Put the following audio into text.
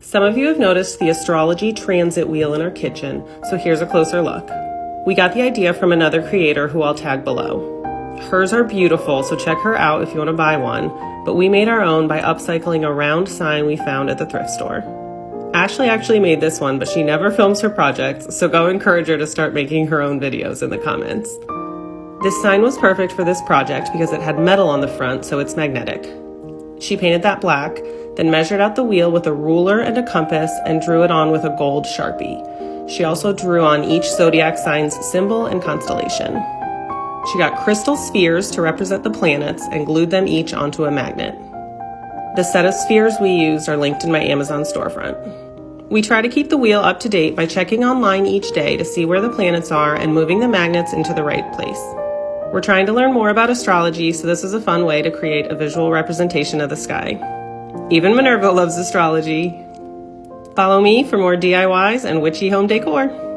Some of you have noticed the astrology transit wheel in our kitchen, so here's a closer look. We got the idea from another creator who I'll tag below. Hers are beautiful, so check her out if you want to buy one, but we made our own by upcycling a round sign we found at the thrift store. Ashley actually made this one, but she never films her projects, so go encourage her to start making her own videos in the comments. This sign was perfect for this project because it had metal on the front, so it's magnetic. She painted that black, then measured out the wheel with a ruler and a compass and drew it on with a gold Sharpie. She also drew on each zodiac sign's symbol and constellation. She got crystal spheres to represent the planets and glued them each onto a magnet. The set of spheres we used are linked in my Amazon storefront. We try to keep the wheel up to date by checking online each day to see where the planets are and moving the magnets into the right place. We're trying to learn more about astrology, so this is a fun way to create a visual representation of the sky. Even Minerva loves astrology. Follow me for more DIYs and witchy home decor.